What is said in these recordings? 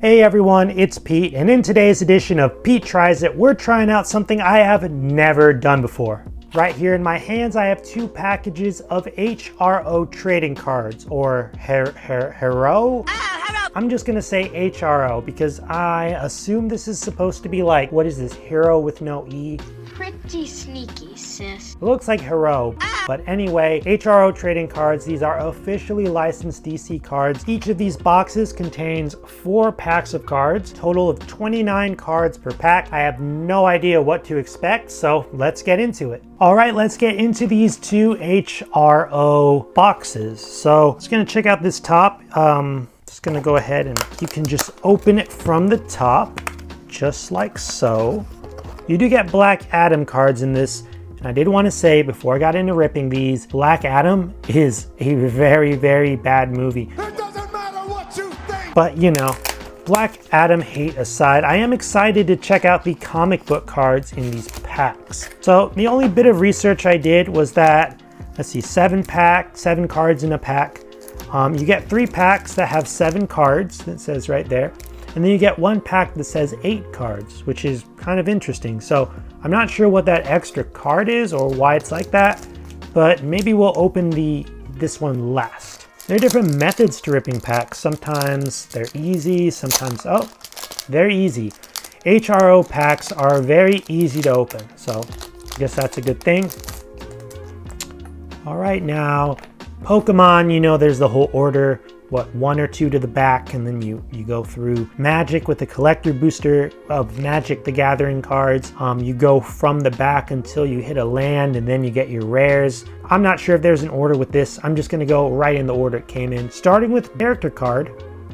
Hey everyone, it's Pete, and in today's edition of Pete Tries It, we're trying out something I have never done before. Right here in my hands, I have two packages of HRO trading cards, or HRO? I'm just gonna say HRO because I assume this is supposed to be like, what is this, hero with no E? Pretty sneaky, sis. It looks like hero, but anyway, HRO trading cards. These are officially licensed DC cards. Each of these boxes contains 4 packs of cards, total of 29 cards per pack. I have no idea what to expect, so let's get into it. All right, let's get into these two HRO boxes. So just gonna check out this top. Just gonna go ahead and you can just open it from the top, just like so. You do get Black Adam cards in this, and I did want to say before I got into ripping these, Black Adam is a very, very bad movie. It doesn't matter what you think! But you know, Black Adam hate aside, I am excited to check out the comic book cards in these packs. So the only bit of research I did was that, let's see, 7 cards in a pack. You get 3 packs that have 7 cards, that says right there. And then you get 1 pack that says 8 cards, which is kind of interesting. So I'm not sure what that extra card is or why it's like that, but maybe we'll open this one last. There are different methods to ripping packs. Sometimes they're easy, sometimes, oh, they're easy. HRO packs are very easy to open, so I guess that's a good thing. All right, now, Pokemon, you know, there's the whole order. What, 1 or 2 to the back, and then you go through Magic with the collector booster of Magic the Gathering cards. You go from the back until you hit a land, and then you get your rares. I'm not sure if there's an order with this. I'm just gonna go right in the order it came in. Starting with character card,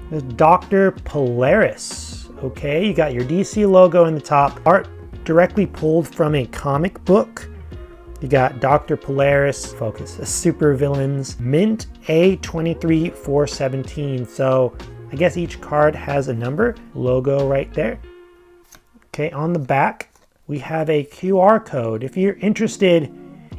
there's Dr. Polaris. Okay, you got your DC logo in the top. Art directly pulled from a comic book. You got Dr. Polaris, focus, super villains, mint A23417. So I guess each card has a number, logo right there. Okay, on the back, we have a QR code. If you're interested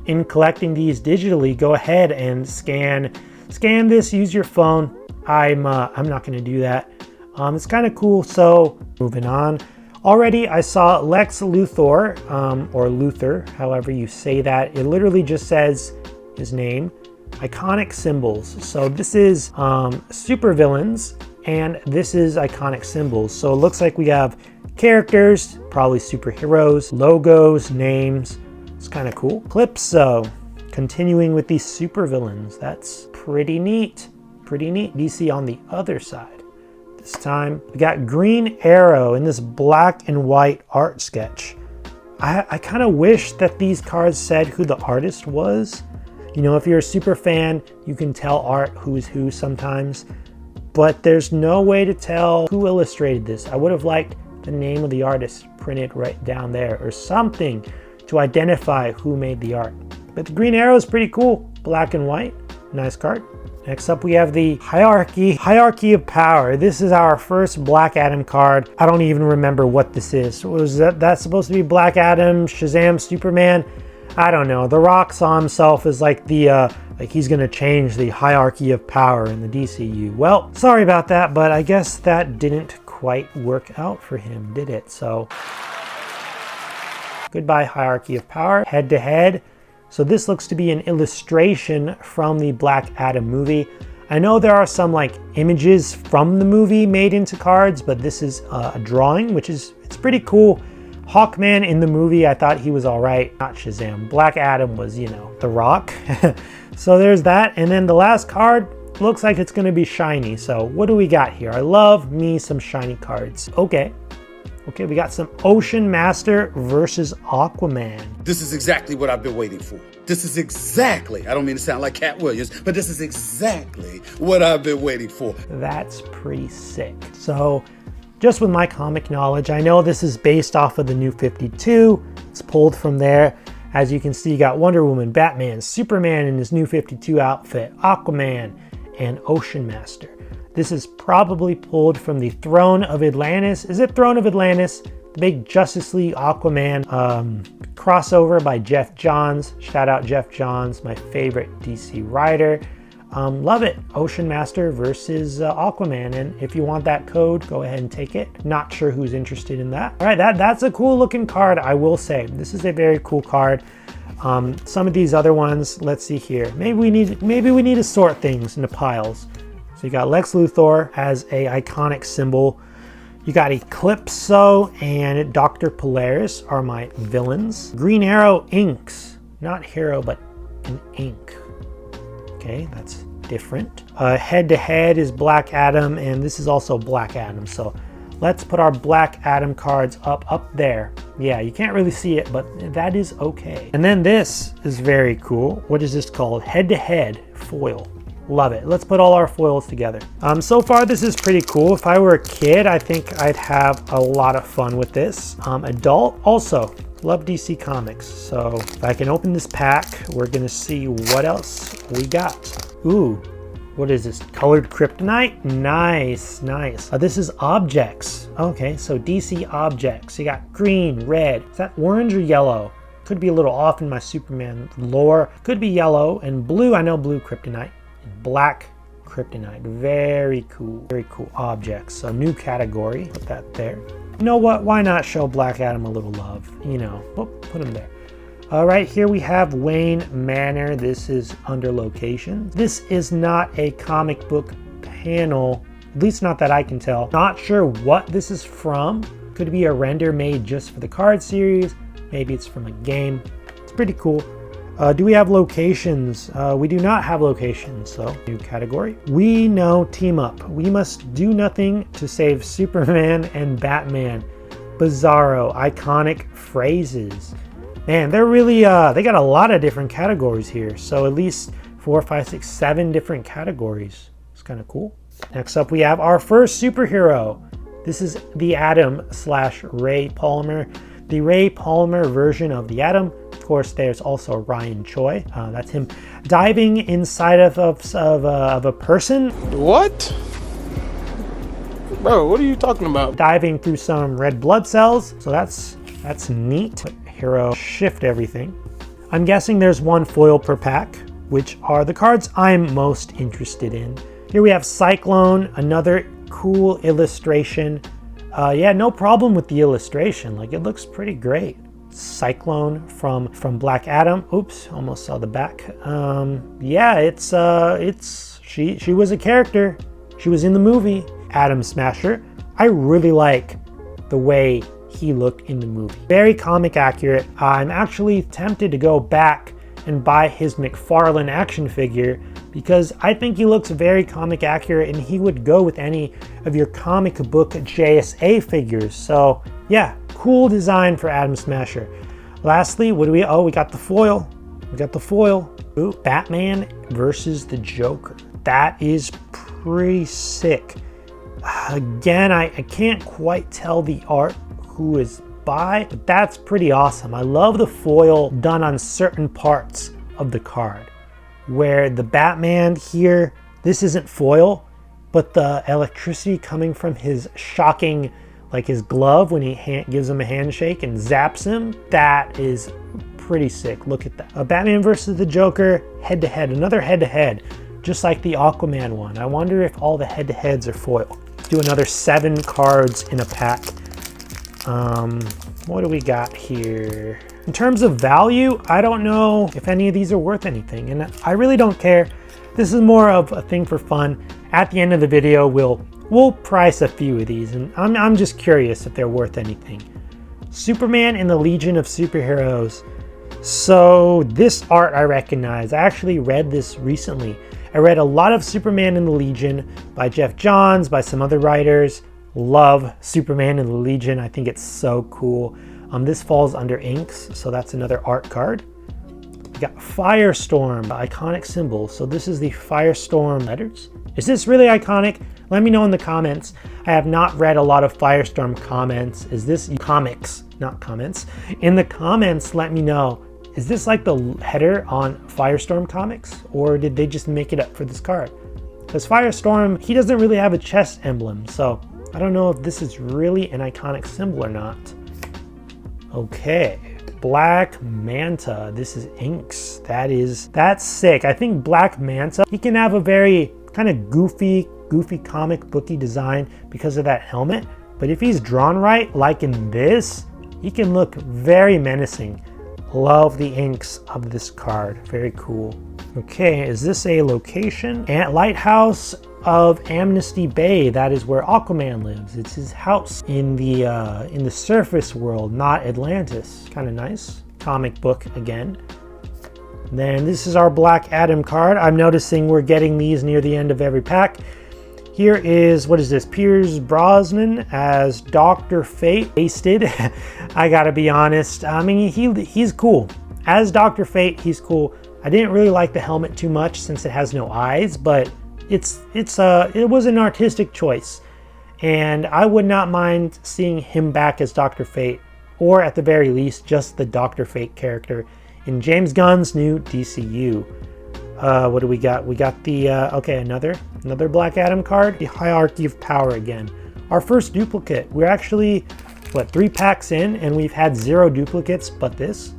in collecting these digitally, go ahead and scan this, use your phone. I'm not gonna do that. It's kind of cool, so moving on. Already I saw Lex Luthor, or Luthor, however you say that. It literally just says his name, iconic symbols. So this is super villains, and this is iconic symbols. So it looks like we have characters, probably superheroes, logos, names. It's kind of cool. Calypso, continuing with these super villains. That's pretty neat, pretty neat. DC on the other side. This time we got Green Arrow in this black and white art sketch. I kind of wish that these cards said who the artist was. You know, if you're a super fan, you can tell art who's who sometimes, but there's no way to tell who illustrated this. I would have liked the name of the artist printed right down there or something to identify who made the art. But the Green Arrow is pretty cool, black and white, nice card. Next up, we have the Hierarchy of Power. This is our first Black Adam card. I don't even remember what this is. Was that supposed to be Black Adam, Shazam, Superman? I don't know. The Rock saw himself as like the, like he's gonna change the hierarchy of power in the DCU. Well, sorry about that, but I guess that didn't quite work out for him, did it? So, goodbye Hierarchy of Power. Head to head. So this looks to be an illustration from the Black Adam movie. I know there are some like images from the movie made into cards, but this is a drawing, which is, it's pretty cool. Hawkman in the movie, I thought he was all right, not Shazam. Black Adam was, you know, The Rock. So there's that. And then the last card looks like it's gonna be shiny. So what do we got here? I love me some shiny cards. Okay, we got some Ocean Master versus Aquaman. This is exactly what I've been waiting for. This is exactly, I don't mean to sound like Cat Williams, but this is exactly what I've been waiting for. That's pretty sick. So just with my comic knowledge, I know this is based off of the New 52. It's pulled from there. As you can see, you got Wonder Woman, Batman, Superman in his New 52 outfit, Aquaman, and Ocean Master. This is probably pulled from the Throne of Atlantis. Is it Throne of Atlantis? The big Justice League Aquaman crossover by Jeff Johns. Shout out Jeff Johns, my favorite DC writer. Love it. Ocean Master versus Aquaman. And if you want that code, go ahead and take it. Not sure who's interested in that. All right, that's a cool looking card, I will say. This is a very cool card. Some of these other ones, let's see here. Maybe we need to sort things into piles. So you got Lex Luthor as a iconic symbol. You got Eclipso and Dr. Polaris are my villains. Green Arrow inks, not hero, but an ink. Okay, that's different. Head to head is Black Adam, and this is also Black Adam. So let's put our Black Adam cards up there. Yeah, you can't really see it, but that is okay. And then this is very cool. What is this called? Head to head foil. Love it. Let's put all our foils together. So far, this is pretty cool. If I were a kid, I think I'd have a lot of fun with this. Adult, also love DC Comics. So if I can open this pack, we're gonna see what else we got. Ooh, what is this? Colored Kryptonite? Nice, nice. This is objects. Okay, so DC objects. You got green, red. Is that orange or yellow? Could be a little off in my Superman lore. Could be yellow and blue. I know blue Kryptonite. Black Kryptonite. Very cool objects. So new category. Put that there. You know what? Why not show Black Adam a little love? You know, put him there. All right, here we have Wayne Manor. This is under location. This is not a comic book panel, at least not that I can tell. Not sure what this is from. Could be a render made just for the card series. Maybe it's from a game. It's pretty cool. Do we have locations? We do not have locations, so new category. We know team up. We must do nothing to save Superman and Batman. Bizarro, iconic phrases. Man, they're really, they got a lot of different categories here. So at least 4, 5, 6, 7 different categories. It's kind of cool. Next up, we have our first superhero. This is the Atom / Ray Palmer. The Ray Palmer version of the Atom. Of course, there's also Ryan Choi. That's him diving inside of a person. What? Bro, what are you talking about? Diving through some red blood cells. So that's neat. Hero shift everything. I'm guessing there's one foil per pack, which are the cards I'm most interested in. Here we have Cyclone, another cool illustration. Yeah, no problem with the illustration. Like, it looks pretty great. Cyclone from Black Adam. Oops, almost saw the back. Yeah, she was a character. She was in the movie Atom Smasher. I really like the way he looked in the movie. Very comic accurate. I'm actually tempted to go back and buy his McFarlane action figure because I think he looks very comic accurate and he would go with any of your comic book JSA figures. So yeah, cool design for Atom Smasher. Lastly, what do we, we got the foil. We got the foil. Ooh, Batman versus the Joker. That is pretty sick. Again, I can't quite tell the art who is by, but that's pretty awesome. I love the foil done on certain parts of the card. Where the Batman here, this isn't foil, but the electricity coming from his shocking, like his glove when he gives him a handshake and zaps him, that is pretty sick. Look at that. Batman versus the Joker, head to head, another head to head, just like the Aquaman one. I wonder if all the head to heads are foil. Do another 7 cards in a pack. What do we got here? In terms of value, I don't know if any of these are worth anything, and I really don't care. This is more of a thing for fun. At the end of the video, we'll price a few of these, and I'm just curious if they're worth anything. Superman in the Legion of Superheroes. So this art I recognize. I actually read this recently. I read a lot of Superman in the Legion by Jeff Johns, by some other writers. Love Superman in the Legion. I think it's so cool. This falls under inks, so that's another art card. We got Firestorm, iconic symbol. So this is the Firestorm letters. Is this really iconic? Let me know in the comments. I have not read a lot of Firestorm comments. Is this comics, not comments? In the comments, let me know. Is this like the header on Firestorm comics, or did they just make it up for this card? Because Firestorm, he doesn't really have a chest emblem, so I don't know if this is really an iconic symbol or not. Okay, Black Manta. This is inks. That's sick. I think Black Manta, he can have a very kind of goofy comic booky design because of that helmet. But if he's drawn right, like in this, he can look very menacing. Love the inks of this card. Very cool. Okay, is this a location? Lighthouse of Amnesty Bay. That is where Aquaman lives. It's his house in the surface world, not Atlantis. Kind of nice. Comic book again. Then this is our Black Adam card. I'm noticing we're getting these near the end of every pack. Here is, what is this? Pierce Brosnan as Dr. Fate. Wasted. I gotta be honest. I mean, he's cool. As Dr. Fate, he's cool. I didn't really like the helmet too much since it has no eyes, but it was an artistic choice. And I would not mind seeing him back as Dr. Fate, or at the very least, just the Dr. Fate character in James Gunn's new DCU. What do we got? We got the, okay, another Black Adam card. The Hierarchy of Power again. Our first duplicate. We're actually, 3 packs in, and we've had 0 duplicates, but this,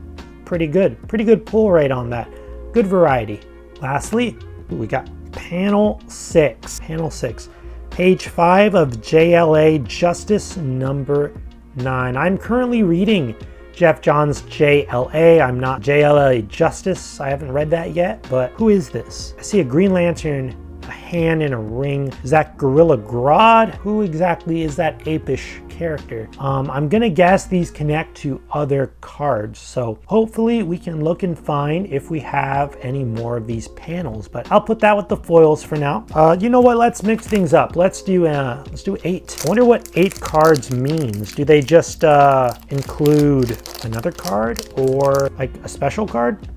pretty good. Pretty good pull rate on that. Good variety. Lastly, we got panel 6. Panel 6. Page 5 of JLA Justice number 9. I'm currently reading Jeff Johns' JLA. I'm not JLA Justice. I haven't read that yet, but who is this? I see a Green Lantern, a hand and a ring. Is that Gorilla Grodd? Who exactly is that apish character? I'm gonna guess these connect to other cards, so hopefully we can look and find if we have any more of these panels, but I'll put that with the foils for now. You know what, let's mix things up. Let's do 8. I wonder what 8 cards means. Do they just include another card or like a special card?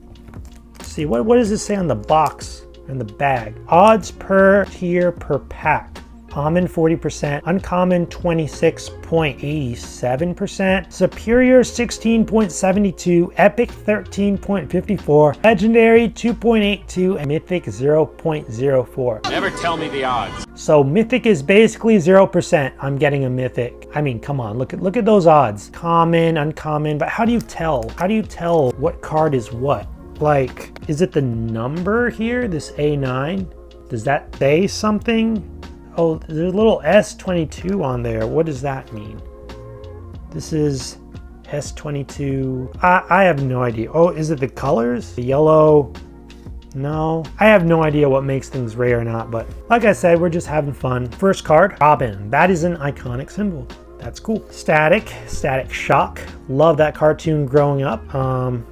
Let's see, what does this say on the box and the bag? Odds per tier per pack. Common 40%, uncommon 26.87%, superior 16.72, epic 13.54, legendary 2.82, and mythic 0.04. Never tell me the odds. So mythic is basically 0%. I'm getting a mythic. I mean, come on, look at those odds. Common, uncommon, but how do you tell? How do you tell what card is what? Like, is it the number here, this A9? Does that say something? Oh, there's a little S22 on there. What does that mean? This is S22. I have no idea. Oh, is it the colors? The yellow? No. I have no idea what makes things rare or not, but like I said, we're just having fun. First card, Robin. That is an iconic symbol. That's cool. Static Shock. Love that cartoon growing up.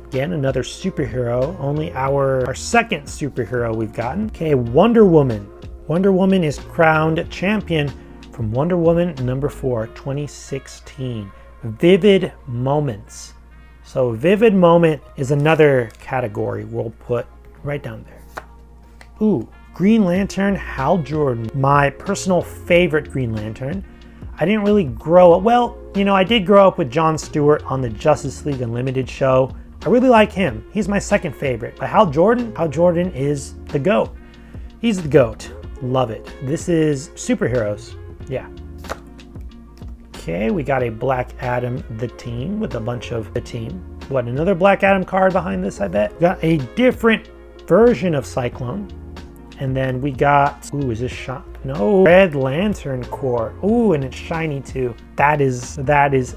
Again, another superhero. Only our second superhero we've gotten. Okay, Wonder Woman. Wonder Woman is crowned champion from Wonder Woman number 4, 2016. Vivid Moments. So Vivid Moment is another category we'll put right down there. Ooh, Green Lantern Hal Jordan. My personal favorite Green Lantern. I didn't really grow up, well, you know, I did grow up with Jon Stewart on the Justice League Unlimited show. I really like him. He's my second favorite. But Hal Jordan is the GOAT. He's the GOAT. Love it. This is superheroes. Yeah. Okay, we got a Black Adam, the Team, with a bunch of the team. What, another Black Adam card behind this, I bet? We got a different version of Cyclone. And then we got, ooh, is this shot? No, Red Lantern Corps. Ooh, and it's shiny too. That is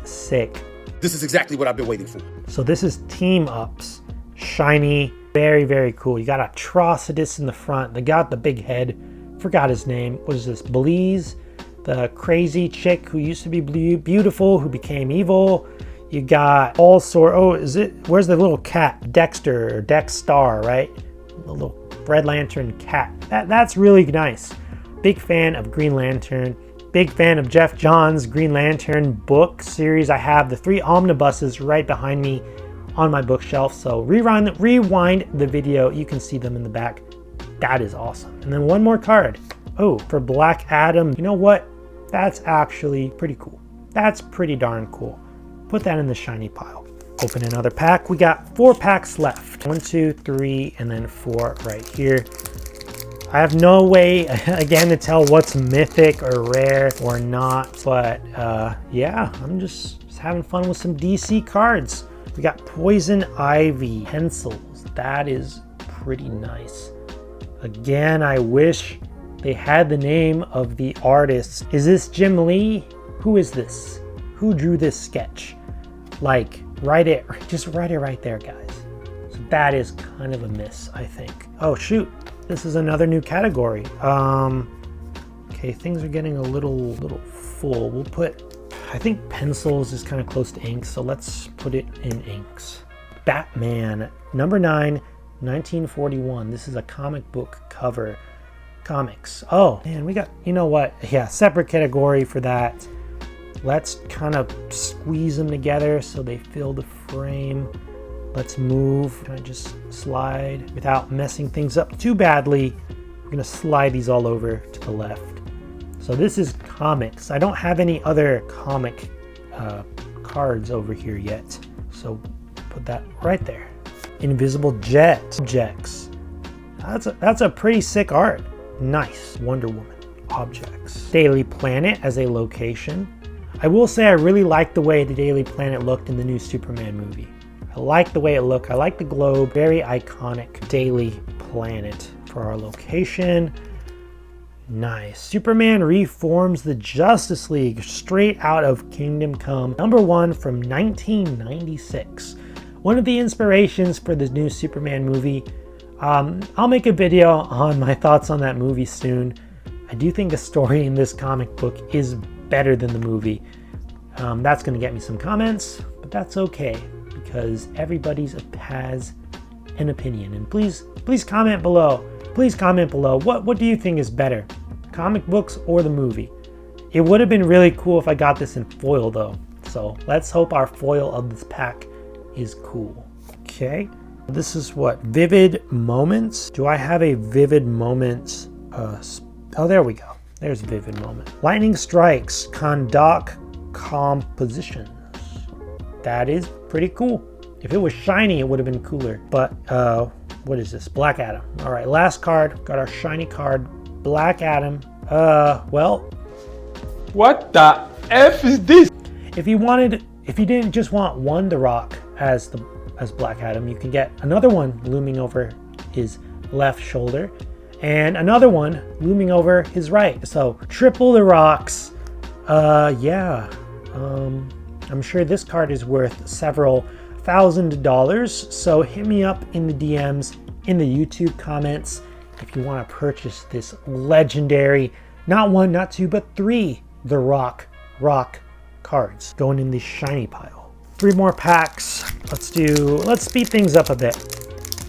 sick. This is exactly what I've been waiting for. So this is Team Ups. Shiny, very, very cool. You got Atrocitus in the front. They got the big head. Forgot his name. What is this? Blaze, the crazy chick who used to be beautiful, who became evil. You got all sort. Oh, where's the little cat? Dexter or Dexstar, right? The little Red Lantern cat. That's really nice. Big fan of Green Lantern. Big fan of Jeff Johns' Green Lantern book series. I have the 3 omnibuses right behind me on my bookshelf. So rewind the video. You can see them in the back. That is awesome. And then one more card. Oh, for Black Adam. You know what? That's actually pretty cool. That's pretty darn cool. Put that in the shiny pile. Open another pack. We got 4 packs left. 1, 2, 3, and then 4 right here. I have no way, again, to tell what's mythic or rare or not. But yeah, I'm just having fun with some DC cards. We got Poison Ivy pencils. That is pretty nice. Again, I wish they had the name of the artist. Is this Jim Lee? Who is this? Who drew this sketch? Like, write it, just write it right there, guys. So that is kind of a miss, I think. Oh shoot, this is another new category. Okay, things are getting a little full. We'll put, I think pencils is kind of close to ink, so let's put it in inks. Batman, number 9, 1941. This is a comic book cover. Comics. Oh man, we got, you know what? Yeah, separate category for that. Let's kind of squeeze them together so they fill the frame. Let's move, kind of just slide without messing things up too badly. We're gonna slide these all over to the left. So this is comics. I don't have any other comic cards over here yet. So put that right there. Invisible Jet objects. That's a pretty sick art. Nice. Wonder Woman objects. Daily Planet as a location. I will say I really like the way the Daily Planet looked in the new Superman movie. I like the way it looked. I like the globe. Very iconic Daily Planet for our location. Nice. Superman reforms the Justice League straight out of Kingdom Come. Number 1 from 1996. One of the inspirations for the new Superman movie. I'll make a video on my thoughts on that movie soon. I do think the story in this comic book is better than the movie. That's going to get me some comments, but that's okay because everybody has an opinion. And please comment below. Please comment below. What do you think is better, comic books or the movie? It would have been really cool if I got this in foil though. So let's hope our foil of this pack is cool. Okay. This is what? Vivid Moments? Do I have a Vivid Moments? Oh, there we go. There's Vivid Moment. Lightning Strikes, Kondak Compositions. That is pretty cool. If it was shiny, it would have been cooler. But, what is this? Black Adam. All right, last card. Got our shiny card. Black Adam. Well. What the F is this? If you didn't just want one The Rock as Black Adam, you can get another one looming over his left shoulder and another one looming over his right. So triple The Rocks. Yeah. I'm sure this card is worth several $1,000. So hit me up in the DMs, in the YouTube comments if you want to purchase this legendary, not 1, not 2, but 3 The Rock cards going in the shiny pile. 3 more packs. Let's speed things up a bit.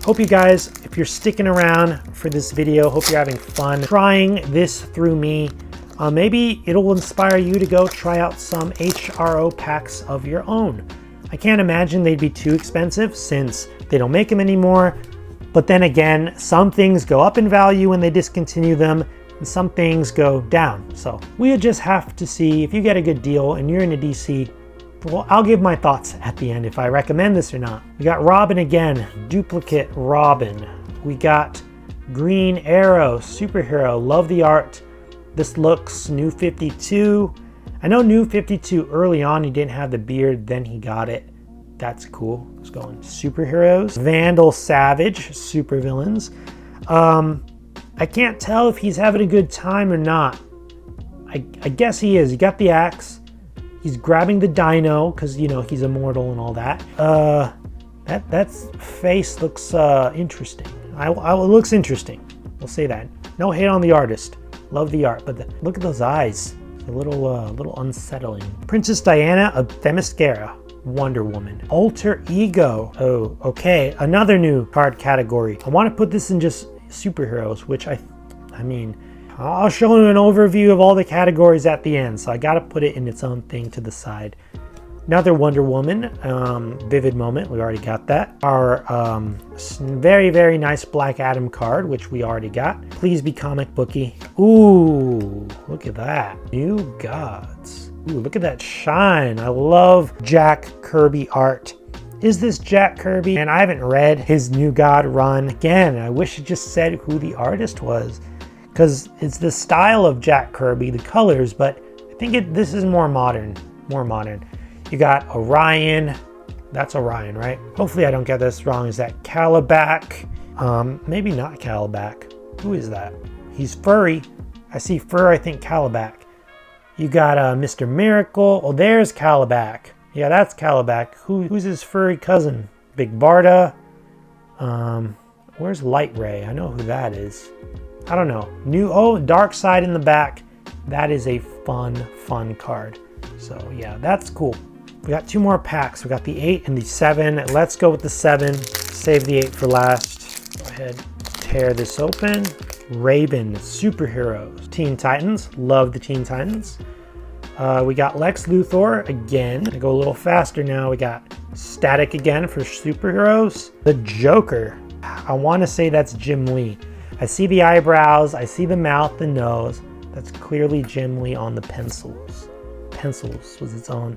Hope you guys, if you're sticking around for this video, hope you're having fun trying this through me. Maybe it'll inspire you to go try out some HRO packs of your own. I can't imagine they'd be too expensive since they don't make them anymore. But then again, some things go up in value when they discontinue them, and some things go down. So we'll just have to see if you get a good deal and you're in a DC. Well, I'll give my thoughts at the end if I recommend this or not. We got Robin again, duplicate Robin. We got Green Arrow, superhero, love the art. This looks New 52. I know New 52 early on he didn't have the beard, then he got it. That's cool. Let's go on superheroes. Vandal Savage, supervillains. I can't tell if he's having a good time or not. I guess he is. He got the axe. He's grabbing the dino because, you know, he's immortal and all that. That face looks interesting. It looks interesting. We'll say that. No hate on the artist. Love the art, but look at those eyes. A little unsettling. Princess Diana of Themyscira, Wonder Woman. Alter Ego. Oh, okay. Another new card category. I want to put this in just superheroes, which I mean, I'll show you an overview of all the categories at the end, so I gotta put it in its own thing to the side. Another Wonder Woman, Vivid Moment, we already got that. Our very, very nice Black Adam card, which we already got. Please be comic booky. Ooh, look at that. New Gods. Ooh, look at that shine. I love Jack Kirby art. Is this Jack Kirby? And I haven't read his New God run. Again, I wish it just said who the artist was, because it's the style of Jack Kirby, the colors, but I think this is more modern. You got Orion, That's Orion, right? Hopefully I don't get this wrong. Is that Calabac? Maybe not Calabac. Who is that? He's furry. I see fur, I think Calabac. You got Mr. Miracle. Oh, there's Calabac. Yeah, that's Calabac. Who's his furry cousin? Big Barda. Where's Light Ray? I know who that is. I don't know. Dark Side in the back. That is a fun card. So yeah, that's cool. We got 2 more packs. We got the 8 and the 7. Let's go with the 7. Save the 8 for last. Go ahead, tear this open. Raven, superheroes. Teen Titans, love the Teen Titans. We got Lex Luthor again. I go a little faster now. We got Static again for superheroes. The Joker, I want to say that's Jim Lee. I see the eyebrows, I see the mouth, the nose. That's clearly Jim Lee on the pencils. Pencils was its own.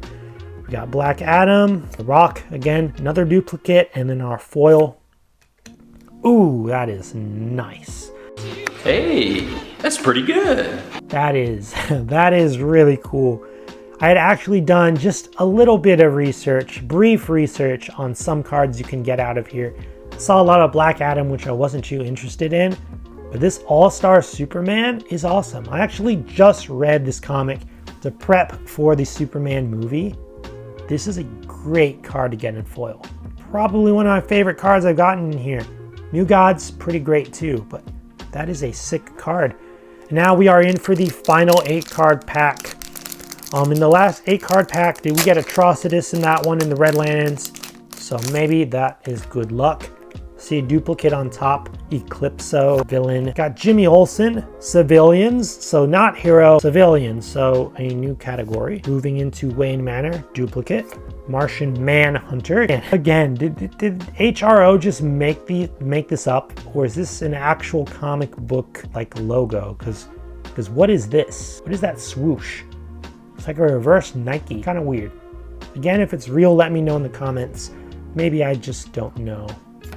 We got Black Adam, The Rock again, another duplicate, and then our foil. Ooh, that is nice. Hey, that's pretty good. That is really cool. I had actually done just a little bit of research, brief research on some cards you can get out of here. I saw a lot of Black Adam, which I wasn't too interested in, but this All-Star Superman is awesome. I actually just read this comic to prep for the Superman movie. This is a great card to get in foil. Probably one of my favorite cards I've gotten in here. New Gods, pretty great too, but that is a sick card. Now we are in for the final 8 card pack. In the last 8 card pack, did we get Atrocitus in that one in the Red Lanterns? So maybe that is good luck. See a duplicate on top, Eclipso, villain. Got Jimmy Olsen, civilians, so not hero, civilians, so a new category. Moving into Wayne Manor, duplicate. Martian Manhunter. And again, did HRO just make this up, or is this an actual comic book like logo? Because what is this? What is that swoosh? It's like a reverse Nike. Kind of weird. Again, if it's real, let me know in the comments. Maybe I just don't know.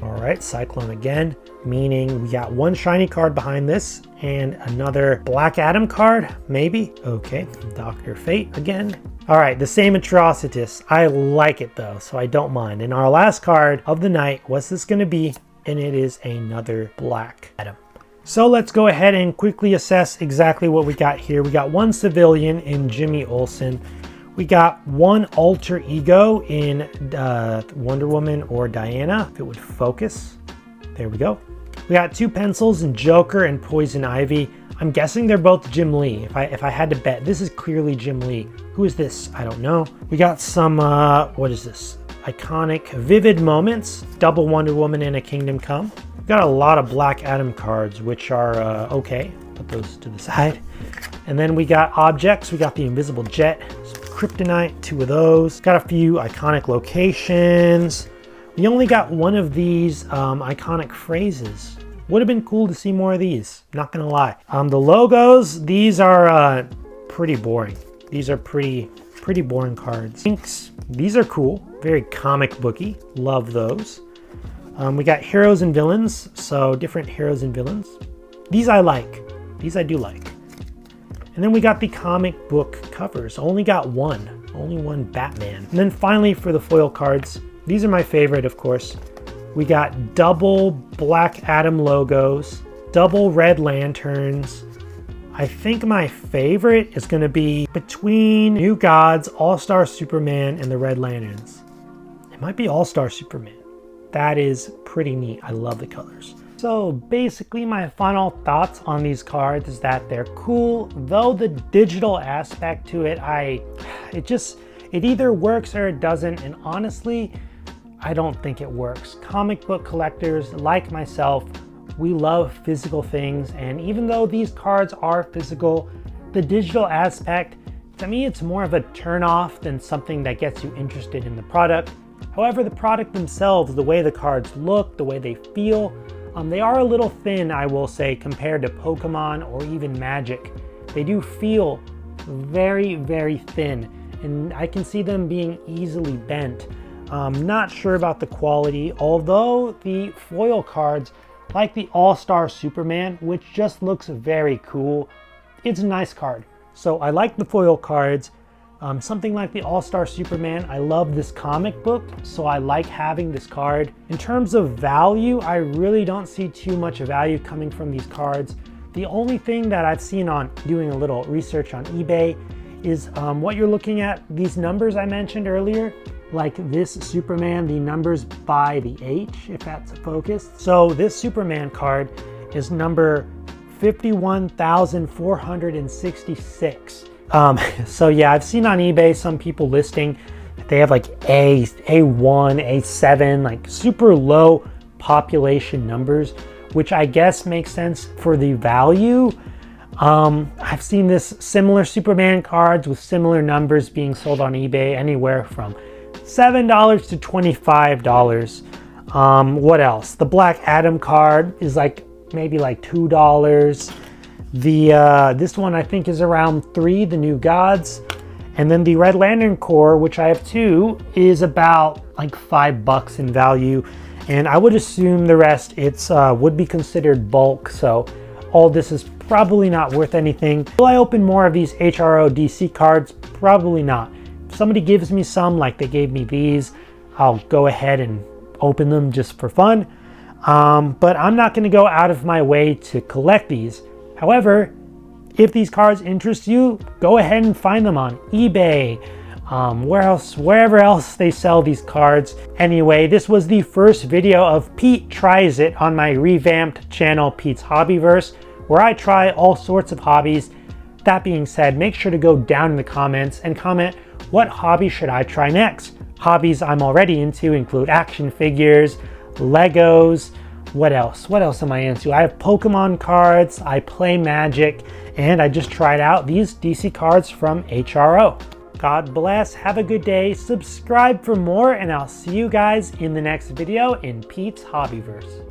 All right, Cyclone again, meaning we got 1 shiny card behind this and another Black Adam card, maybe. Okay, Dr. Fate again. All right, the same Atrocitus. I like it though, so I don't mind. And our last card of the night, what's this gonna be? And it is another Black Adam. So let's go ahead and quickly assess exactly what we got here. We got 1 civilian in Jimmy Olsen. We got 1 alter ego in Wonder Woman or Diana, if it would focus. There we go. We got 2 pencils in Joker and Poison Ivy. I'm guessing they're both Jim Lee. If I had to bet, this is clearly Jim Lee. Who is this? I don't know. We got some, what is this? Iconic Vivid Moments, double Wonder Woman and A Kingdom Come. We got a lot of Black Adam cards, which are okay. Put those to the side. And then we got objects. We got the Invisible Jet, Kryptonite, 2 of those. Got a few iconic locations. We only got 1 of these iconic phrases. Would have been cool to see more of these, not gonna lie. The logos, these are pretty boring. These are pretty boring cards. Inks, these are cool, very comic booky, love those. We got heroes and villains, so different heroes and villains. These I like, these I do like. And then we got the comic book covers, only got 1, only 1 Batman. And then finally for the foil cards, these are my favorite of course. We got double Black Adam logos, double Red Lanterns. I think my favorite is gonna be between New Gods, All-Star Superman, and the Red Lanterns. It might be All-Star Superman. That is pretty neat. I love the colors. So basically my final thoughts on these cards is that they're cool, though the digital aspect to it, it either works or it doesn't, and honestly, I don't think it works. Comic book collectors like myself, we love physical things, and even though these cards are physical, the digital aspect, to me it's more of a turn-off than something that gets you interested in the product. However, the product themselves, the way the cards look, the way they feel, they are a little thin, I will say, compared to Pokemon or even Magic. They do feel very, very thin, and I can see them being easily bent. Not sure about the quality, although the foil cards, like the All-Star Superman, which just looks very cool, it's a nice card. So I like the foil cards. Something like the All-Star Superman, I love this comic book, so I like having this card. In terms of value, I really don't see too much value coming from these cards. The only thing that I've seen on doing a little research on eBay is what you're looking at, these numbers I mentioned earlier, like this Superman, the numbers by the H, if that's focused. So this Superman card is number 51,466. So yeah, I've seen on eBay some people listing that they have like A1, A7, like super low population numbers, which I guess makes sense for the value. I've seen this similar Superman cards with similar numbers being sold on eBay anywhere from $7 to $25. What else? The Black Adam card is like maybe like $2. This one I think is around $3, the New Gods. And then the Red Lantern Corps, which I have 2, is about like $5 in value. And I would assume the rest would be considered bulk, so all this is probably not worth anything. Will I open more of these HRO DC cards? Probably not. If somebody gives me some, like they gave me these, I'll go ahead and open them just for fun. But I'm not going to go out of my way to collect these. However, if these cards interest you, go ahead and find them on eBay, wherever else they sell these cards. Anyway, this was the first video of Pete Tries It on my revamped channel, Pete's Hobbyverse, where I try all sorts of hobbies. That being said, make sure to go down in the comments and comment, what hobby should I try next? Hobbies I'm already into include action figures, Legos. What else? What else am I into? I have Pokemon cards, I play Magic, and I just tried out these DC cards from HRO. God bless, have a good day, subscribe for more, and I'll see you guys in the next video in Pete's Hobbyverse.